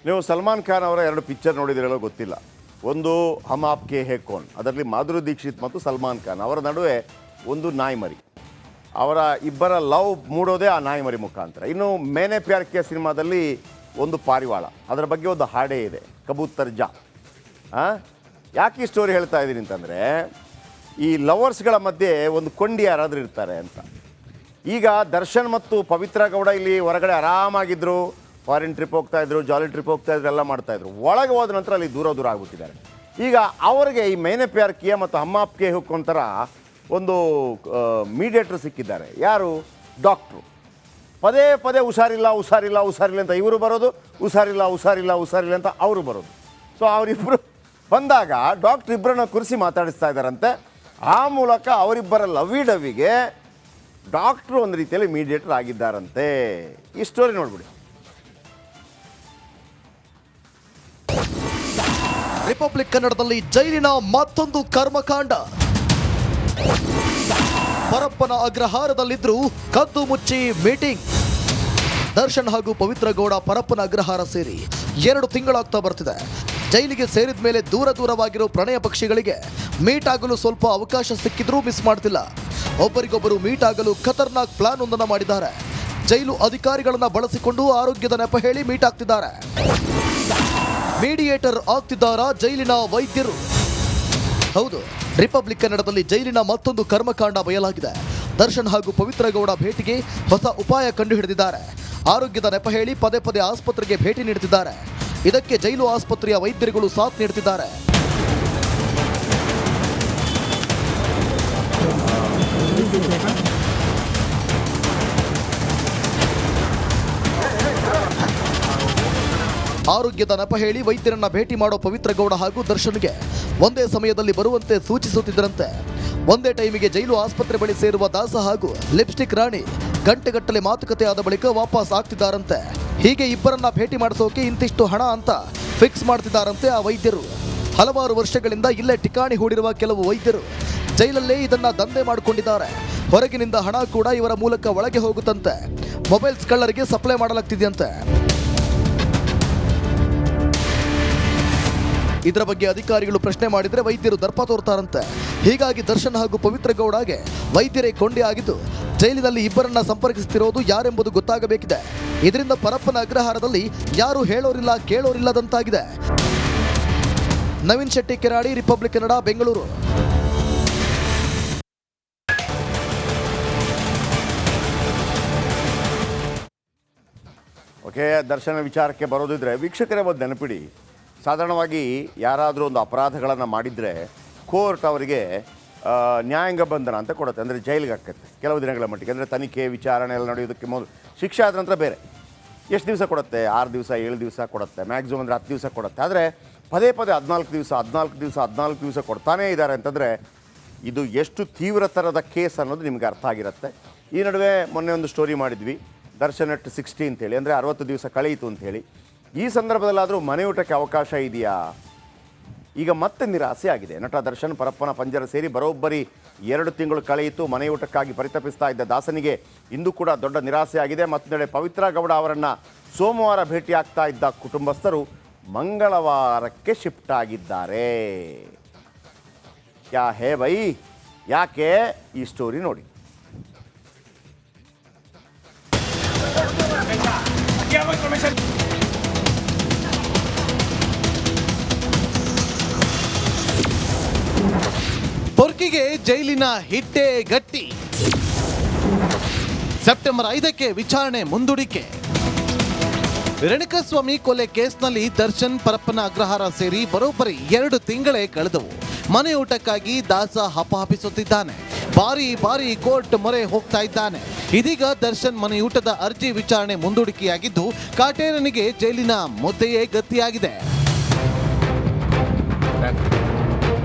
ನೀವು ಸಲ್ಮಾನ್ ಖಾನ್ ಅವರ 2 ಪಿಕ್ಚರ್ ನೋಡಿದಿರಲ್ಲ ಗೊತ್ತಿಲ್ಲ. ಒಂದು ಹಮ್ ಆಪ್ಕೆ ಹೇ ಕೌನ್, ಅದರಲ್ಲಿ ಮಾಧುರಿ ದೀಕ್ಷಿತ್ ಮತ್ತು ಸಲ್ಮಾನ್ ಖಾನ್ ಅವರ ನಡುವೆ ಒಂದು ನಾಯಿ ಮರಿ, ಅವರ ಇಬ್ಬರ ಲವ್ ಮೂಡೋದೇ ಆ ನಾಯಿ ಮರಿ ಮುಖಾಂತರ. ಇನ್ನು ಮೇನೆ ಪ್ಯಾರ್ ಕಿಯಾ ಸಿನಿಮಾದಲ್ಲಿ ಒಂದು ಪಾರಿವಾಳ, ಅದರ ಬಗ್ಗೆ ಒಂದು ಹಾಡೇ ಇದೆ, ಕಬೂತರ್ ಜಾ. ಯಾಕೆ ಈ ಸ್ಟೋರಿ ಹೇಳ್ತಾ ಇದ್ದೀನಿ ಅಂತಂದರೆ, ಈ ಲವರ್ಸ್ಗಳ ಮಧ್ಯೆ ಒಂದು ಕೊಂಡಿ ಯಾರಾದರೂ ಇರ್ತಾರೆ ಅಂತ. ಈಗ ದರ್ಶನ್ ಮತ್ತು ಪವಿತ್ರ ಗೌಡ ಇಲ್ಲಿ ಹೊರಗಡೆ ಆರಾಮಾಗಿದ್ದರು, ಫಾರಿನ್ ಟ್ರಿಪ್ ಹೋಗ್ತಾಯಿದ್ರು, ಜಾಲಿ ಟ್ರಿಪ್ ಹೋಗ್ತಾಯಿದ್ರು, ಎಲ್ಲ ಮಾಡ್ತಾಯಿದ್ರು. ಒಳಗೆ ಹೋದ ನಂತರ ಅಲ್ಲಿ ದೂರ ಆಗ್ಬಿಟ್ಟಿದ್ದಾರೆ. ಈಗ ಅವರಿಗೆ ಈ ಮೇನೆ ಪ್ಯಾರ್ ಕಿಯಾ ಮತ್ತು ಹಮ್ ಆಪ್ಕೆ ಹೇ ಕೌನ್ ಥರ ಒಂದು ಮೀಡಿಯೇಟ್ರ್ ಸಿಕ್ಕಿದ್ದಾರೆ. ಯಾರು? ಡಾಕ್ಟ್ರು. ಪದೇ ಪದೇ ಹುಷಾರಿಲ್ಲ ಹುಷಾರಿಲ್ಲ ಹುಷಾರಿಲ್ಲ ಅಂತ ಇವರು ಬರೋದು, ಹುಷಾರಿಲ್ಲ ಹುಷಾರಿಲ್ಲ ಹುಷಾರಿಲ್ಲ ಅಂತ ಅವರು ಬರೋದು. ಸೊ ಅವರಿಬ್ಬರು ಬಂದಾಗ ಡಾಕ್ಟ್ರ್ ಇಬ್ಬರನ್ನ ಕುರಿಸಿ ಮಾತಾಡಿಸ್ತಾ ಇದ್ದಾರಂತೆ. ಆ ಮೂಲಕ ಅವರಿಬ್ಬರ ಲವ್ವಿ ಡವ್ವಿಗೆ ಡಾಕ್ಟ್ರು ಒಂದು ರೀತಿಯಲ್ಲಿ ಮೀಡಿಯೇಟರ್ ಆಗಿದ್ದಾರಂತೆ. ಈ ಸ್ಟೋರಿ ನೋಡ್ಬಿಡಿ. ರಿಪಬ್ಲಿಕ್ ಕನ್ನಡದಲ್ಲಿ ಜೈಲಿನ ಮತ್ತೊಂದು ಕರ್ಮಕಾಂಡ. ಪರಪ್ಪನ ಅಗ್ರಹಾರದಲ್ಲಿದ್ರು ಕದ್ದು ಮುಚ್ಚಿ ಮೀಟಿಂಗ್. ದರ್ಶನ್ ಹಾಗೂ ಪವಿತ್ರ ಗೌಡ ಪರಪ್ಪನ ಅಗ್ರಹಾರ ಸೇರಿ 2 ತಿಂಗಳಾಗ್ತಾ ಬರ್ತಿದೆ. ಜೈಲಿಗೆ ಸೇರಿದ ಮೇಲೆ ದೂರವಾಗಿರೋ ಪ್ರಣಯ ಪಕ್ಷಿಗಳಿಗೆ ಮೀಟ್ ಆಗಲು ಸ್ವಲ್ಪ ಅವಕಾಶ ಸಿಕ್ಕಿದ್ರೂ ಮಿಸ್ ಮಾಡ್ತಿಲ್ಲ. ಒಬ್ಬರಿಗೊಬ್ಬರು ಮೀಟ್ ಆಗಲು ಖತರ್ನಾಕ್ ಪ್ಲಾನ್ ಒಂದನ್ನು ಮಾಡಿದ್ದಾರೆ. ಜೈಲು ಅಧಿಕಾರಿಗಳನ್ನ ಬಳಸಿಕೊಂಡು ಆರೋಗ್ಯದ ನೆಪ ಹೇಳಿ ಮೀಟ್ ಆಗ್ತಿದ್ದಾರೆ. ಮೀಡಿಯೇಟರ್ ಆಗ್ತಿದ್ದಾರಾ ಜೈಲಿನ ವೈದ್ಯರು? ಹೌದು, ರಿಪಬ್ಲಿಕ್ ಕನ್ನಡದಲ್ಲಿ ಜೈಲಿನ ಮತ್ತೊಂದು ಕರ್ಮಕಾಂಡ ಬಯಲಾಗಿದೆ. ದರ್ಶನ್ ಹಾಗೂ ಪವಿತ್ರ ಗೌಡ ಭೇಟಿಗೆ ಹೊಸ ಉಪಾಯ ಕಂಡುಹಿಡಿದಿದ್ದಾರೆ. ಆರೋಗ್ಯದ ನೆಪ ಹೇಳಿ ಪದೇ ಪದೇ ಆಸ್ಪತ್ರೆಗೆ ಭೇಟಿ ನೀಡುತ್ತಿದ್ದಾರೆ. ಇದಕ್ಕೆ ಜೈಲು ಆಸ್ಪತ್ರೆಯ ವೈದ್ಯರುಗಳು ಸಾಥ್ ನೀಡುತ್ತಿದ್ದಾರೆ. ಆರೋಗ್ಯದ ನೆಪ ಹೇಳಿ ವೈದ್ಯರನ್ನ ಭೇಟಿ ಮಾಡೋ ಪವಿತ್ರ ಗೌಡ ಹಾಗೂ ದರ್ಶನ್ಗೆ ಒಂದೇ ಸಮಯದಲ್ಲಿ ಬರುವಂತೆ ಸೂಚಿಸುತ್ತಿದ್ದರಂತೆ. ಒಂದೇ ಟೈಮಿಗೆ ಜೈಲು ಆಸ್ಪತ್ರೆ ಬಳಿ ಸೇರುವ ದಾಸ ಹಾಗೂ ಲಿಪ್ಸ್ಟಿಕ್ ರಾಣಿ ಗಂಟೆಗಟ್ಟಲೆ ಮಾತುಕತೆ ಆದ ಬಳಿಕ ವಾಪಸ್ ಆಗ್ತಿದ್ದಾರಂತೆ. ಹೀಗೆ ಇಬ್ಬರನ್ನ ಭೇಟಿ ಮಾಡಿಸೋಕೆ ಇಂತಿಷ್ಟು ಹಣ ಅಂತ ಫಿಕ್ಸ್ ಮಾಡ್ತಿದ್ದಾರಂತೆ ಆ ವೈದ್ಯರು. ಹಲವಾರು ವರ್ಷಗಳಿಂದ ಇಲ್ಲೇ ಠಿಕಾಣಿ ಹೂಡಿರುವ ಕೆಲವು ವೈದ್ಯರು ಜೈಲಲ್ಲೇ ಇದನ್ನ ದಂಧೆ ಮಾಡಿಕೊಂಡಿದ್ದಾರೆ. ಹೊರಗಿನಿಂದ ಹಣ ಕೂಡ ಇವರ ಮೂಲಕ ಒಳಗೆ ಹೋಗುತ್ತಂತೆ. Mobiles ಕಳ್ಳರಿಗೆ supply ಮಾಡಲಾಗ್ತಿದೆಯಂತೆ. ಇದರ ಬಗ್ಗೆ ಅಧಿಕಾರಿಗಳು ಪ್ರಶ್ನೆ ಮಾಡಿದ್ರೆ ವೈದ್ಯರು ದರ್ಪ ತೋರ್ತಾರಂತೆ. ಹೀಗಾಗಿ ದರ್ಶನ್ ಹಾಗೂ ಪವಿತ್ರ ಗೌಡಗೆ ವೈದ್ಯರೇ ಕೊಂಡಿ ಆಗಿದ್ದು ಜೈಲಿನಲ್ಲಿ ಇಬ್ಬರನ್ನ ಸಂಪರ್ಕಿಸುತ್ತಿರೋದು ಯಾರೆಂಬುದು ಗೊತ್ತಾಗಬೇಕಿದೆ. ಇದರಿಂದ ಪರಪ್ಪನ ಅಗ್ರಹಾರದಲ್ಲಿ ಯಾರು ಹೇಳೋರಿಲ್ಲ ಕೇಳೋರಿಲ್ಲದಂತಾಗಿದೆ. ನವೀನ್ ಶೆಟ್ಟಿ ಕೆರಾಡಿ, ರಿಪಬ್ಲಿಕ್ ಕನ್ನಡ, ಬೆಂಗಳೂರು. ಓಕೆ, ದರ್ಶನ ವಿಚಾರಕ್ಕೆ ಬರೋದಿದ್ರೆ ವೀಕ್ಷಕರೇ ಒಂದು ನೆನಪಿಡಿ, ಸಾಧಾರಣವಾಗಿ ಯಾರಾದರೂ ಒಂದು ಅಪರಾಧಗಳನ್ನು ಮಾಡಿದರೆ ಕೋರ್ಟ್ ಅವರಿಗೆ ನ್ಯಾಯಾಂಗ ಬಂಧನ ಅಂತ ಕೊಡುತ್ತೆ, ಅಂದರೆ ಜೈಲಿಗೆ ಹಾಕತ್ತೆ ಕೆಲವು ದಿನಗಳ ಮಟ್ಟಿಗೆ. ಅಂದರೆ ತನಿಖೆ ವಿಚಾರಣೆ ಎಲ್ಲ ನಡೆಯೋದಕ್ಕೆ ಮೊದಲು ಶಿಕ್ಷೆ ಆದ ನಂತರ ಬೇರೆ ಎಷ್ಟು ದಿವಸ ಕೊಡುತ್ತೆ? 6 ದಿವಸ 7 ದಿವಸ ಕೊಡುತ್ತೆ, ಮ್ಯಾಕ್ಸಿಮಮ್ ಅಂದರೆ 10 ದಿವಸ ಕೊಡುತ್ತೆ. ಆದರೆ ಪದೇ ಪದೇ 14 ದಿವಸ ಕೊಡ್ತಾನೇ ಇದ್ದಾರೆ ಅಂತಂದರೆ ಇದು ಎಷ್ಟು ತೀವ್ರತರದ ಕೇಸ್ ಅನ್ನೋದು ನಿಮಗೆ ಅರ್ಥ ಆಗಿರುತ್ತೆ. ಈ ನಡುವೆ ಮೊನ್ನೆ ಒಂದು ಸ್ಟೋರಿ ಮಾಡಿದ್ವಿ, ದರ್ಶನ್ ಅಟ್ 60 ಅಂತೇಳಿ, ಅಂದರೆ 60 ದಿವಸ ಕಳೆಯಿತು ಅಂಥೇಳಿ. ಈ ಸಂದರ್ಭದಲ್ಲಾದರೂ ಮನೆಯೂಟಕ್ಕೆ ಅವಕಾಶ ಇದೆಯಾ? ಈಗ ಮತ್ತೆ ನಿರಾಸೆ ಆಗಿದೆ. ನಟ ದರ್ಶನ್ ಪರಪ್ಪನ ಪಂಜರ ಸೇರಿ ಬರೋಬ್ಬರಿ 2 ತಿಂಗಳು ಕಳೆಯಿತು. ಮನೆಯೂಟಕ್ಕಾಗಿ ಪರಿತಪಿಸ್ತಾ ಇದ್ದ ದಾಸನಿಗೆ ಇಂದು ಕೂಡ ದೊಡ್ಡ ನಿರಾಸೆ ಆಗಿದೆ. ಮತ್ತೊಂದೆಡೆ ಪವಿತ್ರ ಗೌಡ ಅವರನ್ನು ಸೋಮವಾರ ಭೇಟಿಯಾಗ್ತಾ ಇದ್ದ ಕುಟುಂಬಸ್ಥರು ಮಂಗಳವಾರಕ್ಕೆ ಶಿಫ್ಟ್ ಆಗಿದ್ದಾರೆ. ಕ್ಯಾ ಹೇ ಬೈ, ಯಾಕೆ? ಈ ಸ್ಟೋರಿ ನೋಡಿ. ಪೊರ್ಕಿಗೆ ಜೈಲಿನ ಹಿಟ್ಟೆ ಗಟ್ಟಿ. ಸೆಪ್ಟೆಂಬರ್ 5ಕ್ಕೆ ವಿಚಾರಣೆ ಮುಂದೂಡಿಕೆ. ರೇಣುಕಾಸ್ವಾಮಿ ಕೊಲೆ ಕೇಸ್ನಲ್ಲಿ ದರ್ಶನ್ ಪರಪ್ಪನ ಅಗ್ರಹಾರ ಸೇರಿ ಬರೋಬ್ಬರಿ 2 ತಿಂಗಳೇ ಕಳೆದವು. ಮನೆಯೂಟಕ್ಕಾಗಿ ದಾಸ ಹಪಹಪಿಸುತ್ತಿದ್ದಾನೆ. ಬಾರಿ ಕೋರ್ಟ್ ಮೊರೆ ಹೋಗ್ತಾ ಇದ್ದಾನೆ. ಇದೀಗ ದರ್ಶನ್ ಮನೆಯೂಟದ ಅರ್ಜಿ ವಿಚಾರಣೆ ಮುಂದೂಡಿಕೆಯಾಗಿದ್ದು ಕಾಟೇರನಿಗೆ ಜೈಲಿನ ಮುದ್ದೆಯೇ ಗತಿಯಾಗಿದೆ.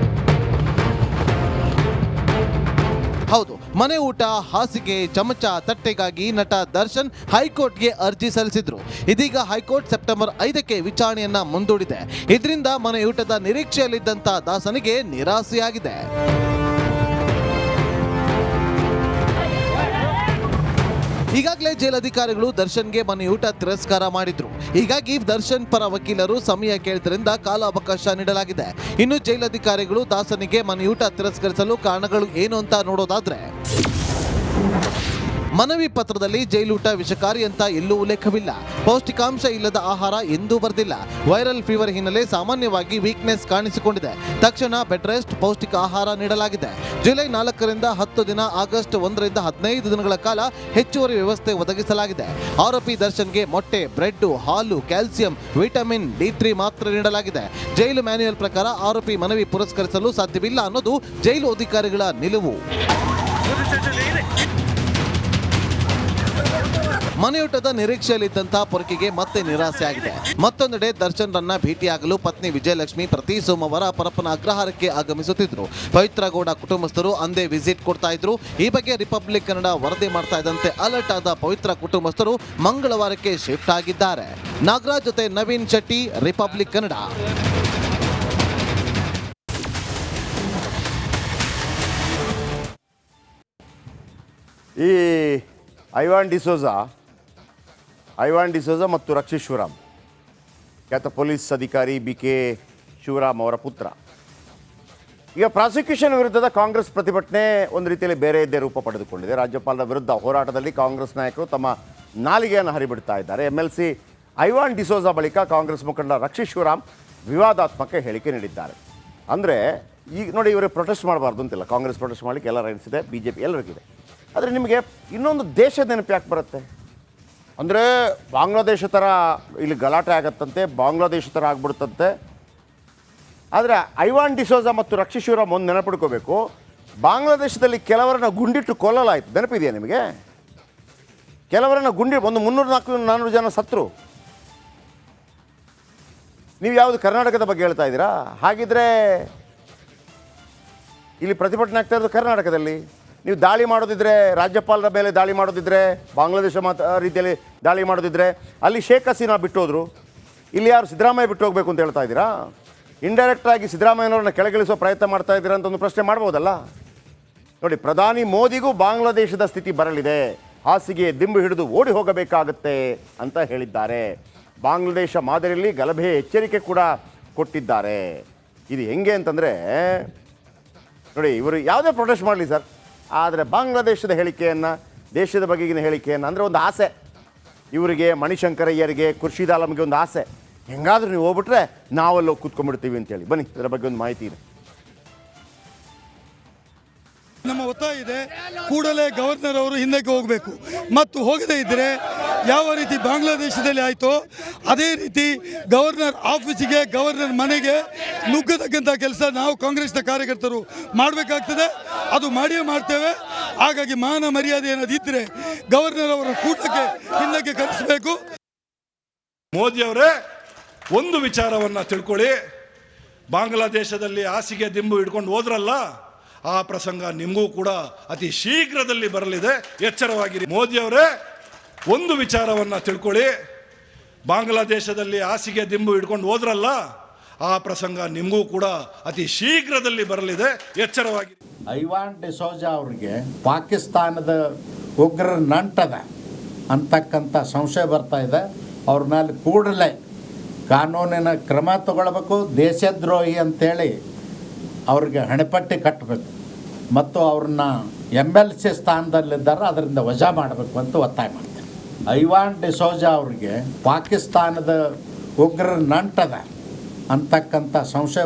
ಹೌದು, ಮನೆ ಊಟ, ಹಾಸಿಗೆ, ಚಮಚ, ತಟ್ಟೆಗಾಗಿ ನಟ ದರ್ಶನ್ ಹೈಕೋರ್ಟ್ಗೆ ಅರ್ಜಿ ಸಲ್ಲಿಸಿದ್ರು. ಇದೀಗ ಹೈಕೋರ್ಟ್ ಸೆಪ್ಟೆಂಬರ್ 5ಕ್ಕೆ ವಿಚಾರಣೆಯನ್ನ ಮುಂದೂಡಿದೆ. ಇದರಿಂದ ಮನೆಯೂಟದ ನಿರೀಕ್ಷೆಯಲ್ಲಿದ್ದಂತ ದಾಸನಿಗೆ ನಿರಾಸೆಯಾಗಿದೆ. ಈಗಾಗಲೇ ಜೈಲಧಿಕಾರಿಗಳು ದರ್ಶನ್ಗೆ ಮನೆಯೂಟ ತಿರಸ್ಕಾರ ಮಾಡಿದ್ರು. ಹೀಗಾಗಿ ದರ್ಶನ್ ಪರ ವಕೀಲರು ಸಮಯ ಕೇಳಿದ್ರಿಂದ ಕಾಲಾವಕಾಶ ನೀಡಲಾಗಿದೆ. ಇನ್ನು ಜೈಲಧಿಕಾರಿಗಳು ದಾಸನಿಗೆ ಮನೆಯೂಟ ತಿರಸ್ಕರಿಸಲು ಕಾರಣಗಳು ಏನು ಅಂತ ನೋಡೋದಾದ್ರೆ, ಮನವಿ ಪತ್ರದಲ್ಲಿ ಜೈಲೂಟ ವಿಷಕಾರಿ ಅಂತ ಎಲ್ಲೂ ಉಲ್ಲೇಖವಿಲ್ಲ. ಪೌಷ್ಟಿಕಾಂಶ ಇಲ್ಲದ ಆಹಾರ ಎಂದೂ ಬರೆದಿಲ್ಲ. ವೈರಲ್ ಫೀವರ್ ಹಿನ್ನೆಲೆ ಸಾಮಾನ್ಯವಾಗಿ ವೀಕ್ನೆಸ್ ಕಾಣಿಸಿಕೊಂಡಿದೆ. ತಕ್ಷಣ ಬೆಡ್ ರೆಸ್ಟ್, ಪೌಷ್ಟಿಕ ಆಹಾರ ನೀಡಲಾಗಿದೆ. ಜುಲೈ 4ರಿಂದ 10 ದಿನ, ಆಗಸ್ಟ್ 1ರಿಂದ 15 ದಿನಗಳ ಕಾಲ ಹೆಚ್ಚುವರಿ ವ್ಯವಸ್ಥೆ ಒದಗಿಸಲಾಗಿದೆ. ಆರೋಪಿ ದರ್ಶನ್ಗೆ ಮೊಟ್ಟೆ, ಬ್ರೆಡ್, ಹಾಲು, ಕ್ಯಾಲ್ಸಿಯಂ, ವಿಟಮಿನ್ D3 ಮಾತ್ರ ನೀಡಲಾಗಿದೆ. ಜೈಲು ಮ್ಯಾನ್ಯುಯಲ್ ಪ್ರಕಾರ ಆರೋಪಿ ಮನವಿ ಪುರಸ್ಕರಿಸಲು ಸಾಧ್ಯವಿಲ್ಲ ಅನ್ನೋದು ಜೈಲು ಅಧಿಕಾರಿಗಳ ನಿಲುವು. ಮನೆಯೂಟದ ನಿರೀಕ್ಷೆಯಲ್ಲಿದ್ದಂತಹ ಪೊರಕೆಗೆ ಮತ್ತೆ ನಿರಾಸೆಯಾಗಿದೆ. ಮತ್ತೊಂದೆಡೆ ದರ್ಶನ್ ರನ್ನ ಭೇಟಿಯಾಗಲು ಪತ್ನಿ ವಿಜಯಲಕ್ಷ್ಮಿ ಪ್ರತಿ ಸೋಮವಾರ ಪರಪ್ಪನ ಅಗ್ರಹಾರಕ್ಕೆ ಆಗಮಿಸುತ್ತಿದ್ರು. ಪವಿತ್ರ ಗೌಡ ಕುಟುಂಬಸ್ಥರು ಅಂದೇ ವಿಸಿಟ್ ಕೊಡ್ತಾ ಇದ್ರು. ಈ ಬಗ್ಗೆ ರಿಪಬ್ಲಿಕ್ ಕನ್ನಡ ವರದಿ ಮಾಡ್ತಾ ಇದ್ದಂತೆ ಅಲರ್ಟ್ ಆದ ಪವಿತ್ರ ಕುಟುಂಬಸ್ಥರು ಮಂಗಳವಾರಕ್ಕೆ ಶಿಫ್ಟ್ ಆಗಿದ್ದಾರೆ. ನಾಗರಾಜ್ ಜೊತೆ ನವೀನ್ ಶೆಟ್ಟಿ, ರಿಪಬ್ಲಿಕ್ ಕನ್ನಡ. ಈ ಐವಾನ್ ಡಿಸೋಜಾ ಮತ್ತು ರಕ್ಷಿತ್ ಶಿವರಾಮ್, ಖ್ಯಾತ ಪೊಲೀಸ್ ಅಧಿಕಾರಿ BK ಶಿವರಾಮ್ ಅವರ ಪುತ್ರ. ಈಗ ಪ್ರಾಸಿಕ್ಯೂಷನ್ ವಿರುದ್ಧದ ಕಾಂಗ್ರೆಸ್ ಪ್ರತಿಭಟನೆ ಒಂದು ರೀತಿಯಲ್ಲಿ ಬೇರೆಯದ್ದೇ ರೂಪ ಪಡೆದುಕೊಂಡಿದೆ. ರಾಜ್ಯಪಾಲರ ವಿರುದ್ಧ ಹೋರಾಟದಲ್ಲಿ ಕಾಂಗ್ರೆಸ್ ನಾಯಕರು ತಮ್ಮ ನಾಲಿಗೆಯನ್ನು ಹರಿಬಿಡ್ತಾ ಇದ್ದಾರೆ. MLC ಐವಾನ್ ಡಿಸೋಜಾ ಬಳಿಕ ಕಾಂಗ್ರೆಸ್ ಮುಖಂಡ ರಕ್ಷಿತ್ ಶಿವರಾಮ್ ವಿವಾದಾತ್ಮಕ ಹೇಳಿಕೆ ನೀಡಿದ್ದಾರೆ. ಅಂದರೆ ಈಗ ನೋಡಿ, ಇವರು ಪ್ರೊಟೆಸ್ಟ್ ಮಾಡಬಾರ್ದು ಅಂತಿಲ್ಲ. ಕಾಂಗ್ರೆಸ್ ಪ್ರೊಟೆಸ್ಟ್ ಮಾಡಲಿಕ್ಕೆ ಎಲ್ಲ ರೈಟ್ಸ್ ಇದೆ, BJP ಎಲ್ಲರಿಗಿದೆ. ಆದರೆ ನಿಮಗೆ ಇನ್ನೊಂದು ದೇಶದ ನೆನಪು ಯಾಕೆ ಬರುತ್ತೆ ಅಂದರೆ, ಬಾಂಗ್ಲಾದೇಶ ಥರ ಇಲ್ಲಿ ಗಲಾಟೆ ಆಗತ್ತಂತೆ, ಬಾಂಗ್ಲಾದೇಶ ಥರ ಆಗ್ಬಿಡುತ್ತಂತೆ. ಆದರೆ ಐವಾನ್ ಡಿಸೋಜಾ ಮತ್ತು ರಕ್ಷಿತ್ ಶಿವರಾಮ್ ಒಂದು ನೆನಪಿಡ್ಕೋಬೇಕು, ಬಾಂಗ್ಲಾದೇಶದಲ್ಲಿ ಕೆಲವರನ್ನ ಗುಂಡಿಟ್ಟು ಕೊಲ್ಲಲಾಯಿತು. ನೆನಪಿದೆಯಾ ನಿಮಗೆ? ಕೆಲವರನ್ನ ಒಂದು 300-400 ಜನ ಸತ್ರು. ನೀವು ಯಾವುದು ಕರ್ನಾಟಕದ ಬಗ್ಗೆ ಹೇಳ್ತಾ ಇದ್ದೀರಾ? ಹಾಗಿದ್ರೆ ಇಲ್ಲಿ ಪ್ರತಿಭಟನೆ ಆಗ್ತಾ ಇರೋದು ಕರ್ನಾಟಕದಲ್ಲಿ. ನೀವು ದಾಳಿ ಮಾಡೋದಿದ್ರೆ, ರಾಜ್ಯಪಾಲರ ಮೇಲೆ ದಾಳಿ ಮಾಡೋದಿದ್ರೆ, ಬಾಂಗ್ಲಾದೇಶ ರೀತಿಯಲ್ಲಿ ದಾಳಿ ಮಾಡೋದಿದ್ರೆ ಅಲ್ಲಿ ಶೇಖ್ ಹಸೀನಾ ಬಿಟ್ಟೋದ್ರು. ಇಲ್ಲಿ ಯಾರು ಸಿದ್ದರಾಮಯ್ಯ ಬಿಟ್ಟು ಹೋಗಬೇಕು ಅಂತ ಹೇಳ್ತಾ ಇದ್ದೀರಾ? ಇಂಡೈರೆಕ್ಟಾಗಿ ಸಿದ್ದರಾಮಯ್ಯನವ್ರನ್ನ ಕೆಳಗಿಳಿಸೋ ಪ್ರಯತ್ನ ಮಾಡ್ತಾ ಇದ್ದೀರಾ ಅಂತ ಒಂದು ಪ್ರಶ್ನೆ ಮಾಡ್ಬೋದಲ್ಲ. ನೋಡಿ, ಪ್ರಧಾನಿ ಮೋದಿಗೂ ಬಾಂಗ್ಲಾದೇಶದ ಸ್ಥಿತಿ ಬರಲಿದೆ, ಹಾಸಿಗೆ ದಿಂಬು ಹಿಡಿದು ಓಡಿ ಹೋಗಬೇಕಾಗತ್ತೆ ಅಂತ ಹೇಳಿದ್ದಾರೆ. ಬಾಂಗ್ಲಾದೇಶ ಮಾದರಿಯಲ್ಲಿ ಗಲಭೆ ಎಚ್ಚರಿಕೆ ಕೂಡ ಕೊಟ್ಟಿದ್ದಾರೆ. ಇದು ಹೆಂಗೆ ಅಂತಂದರೆ ನೋಡಿ, ಇವರು ಯಾವುದೇ ಪ್ರೊಟೆಸ್ಟ್ ಮಾಡಲಿ ಸರ್, ಆದರೆ ಬಾಂಗ್ಲಾದೇಶದ ಹೇಳಿಕೆಯನ್ನು, ದೇಶದ ಬಗೆಗಿನ ಹೇಳಿಕೆಯನ್ನು, ಅಂದರೆ ಒಂದು ಆಸೆ ಇವರಿಗೆ, ಮಣಿಶಂಕರಯ್ಯರಿಗೆ, ಖುರ್ಷೀದ್ ಆಲಮ್ಗೆ ಒಂದು ಆಸೆ, ಹೆಂಗಾದ್ರೂ ನೀವು ಹೋಗ್ಬಿಟ್ರೆ ನಾವೆಲ್ಲ ಕೂತ್ಕೊಂಡ್ಬಿಡ್ತೀವಿ ಅಂತೇಳಿ. ಬನ್ನಿ, ಇದರ ಬಗ್ಗೆ ಒಂದು ಮಾಹಿತಿ ಇದೆ. ನಮ್ಮ ಒತ್ತಾಯ ಇದೆ, ಕೂಡಲೇ ಗವರ್ನರ್ ಅವರು ಹಿಂದಕ್ಕೆ ಹೋಗಬೇಕು. ಮತ್ತು ಹೋಗದೇ ಇದ್ದರೆ ಯಾವ ರೀತಿ ಬಾಂಗ್ಲಾದೇಶದಲ್ಲಿ ಆಯಿತೋ ಅದೇ ರೀತಿ ಗವರ್ನರ್ ಆಫೀಸಿಗೆ, ಗವರ್ನರ್ ಮನೆಗೆ ನುಗ್ಗತಕ್ಕಂಥ ಕೆಲಸ ನಾವು ಕಾಂಗ್ರೆಸ್ನ ಕಾರ್ಯಕರ್ತರು ಮಾಡಬೇಕಾಗ್ತದೆ. ಅದು ಮಾಡಿಯೇ ಮಾಡ್ತೇವೆ. ಹಾಗಾಗಿ ಮಾನ ಮರ್ಯಾದೆ ಏನಾದಿದ್ದರೆ ಗವರ್ನರ್ ಅವರ ಕೂಟಕ್ಕೆ ಹಿಂದಕ್ಕೆ ಕರೆಸಬೇಕು. ಮೋದಿ ಅವರೇ, ಒಂದು ವಿಚಾರವನ್ನು ತಿಳ್ಕೊಳ್ಳಿ, ಬಾಂಗ್ಲಾದೇಶದಲ್ಲಿ ಹಾಸಿಗೆ ದಿಂಬು ಹಿಡ್ಕೊಂಡು ಹೋದ್ರಲ್ಲ, ಆ ಪ್ರಸಂಗ ನಿಮಗೂ ಕೂಡ ಅತಿ ಶೀಘ್ರದಲ್ಲಿ ಬರಲಿದೆ, ಎಚ್ಚರವಾಗಿರಿ. ಮೋದಿ ಅವರೇ, ಒಂದು ವಿಚಾರವನ್ನು ತಿಳ್ಕೊಳ್ಳಿ, ಬಾಂಗ್ಲಾದೇಶದಲ್ಲಿ ಹಾಸಿಗೆ ದಿಂಬು ಹಿಡ್ಕೊಂಡು ಹೋದ್ರಲ್ಲ, ಆ ಪ್ರಸಂಗ ನಿಮಗೂ ಕೂಡ ಅತಿ ಶೀಘ್ರದಲ್ಲಿ ಬರಲಿದೆ, ಎಚ್ಚರವಾಗಿ. ಐವಾನ್ ಡಿಸೋಜಾ ಅವ್ರಿಗೆ ಪಾಕಿಸ್ತಾನದ ಉಗ್ರರ ನಂಟದ ಅಂತಕ್ಕಂಥ ಸಂಶಯ ಬರ್ತಾ ಇದೆ. ಅವ್ರ ಮೇಲೆ ಕೂಡಲೇ ಕಾನೂನಿನ ಕ್ರಮ ತಗೊಳ್ಬೇಕು. ದೇಶದ್ರೋಹಿ ಅಂತೇಳಿ ಅವ್ರಿಗೆ ಹಣೆಪಟ್ಟಿ ಕಟ್ಟಬೇಕು ಮತ್ತು ಅವ್ರನ್ನ MLC ಸ್ಥಾನದಲ್ಲಿದ್ದಾರೆ, ಅದರಿಂದ ವಜಾ ಮಾಡಬೇಕು ಅಂತ ಒತ್ತಾಯ ಮಾಡ್ತಾರೆ. ಐವಾನ್ ಡಿಸೋಜಾ ಅವ್ರಿಗೆ ಪಾಕಿಸ್ತಾನದ ಉಗ್ರರ ನಂಟದ ಅಂತಕ್ಕಂಥ ಸಂಶಯ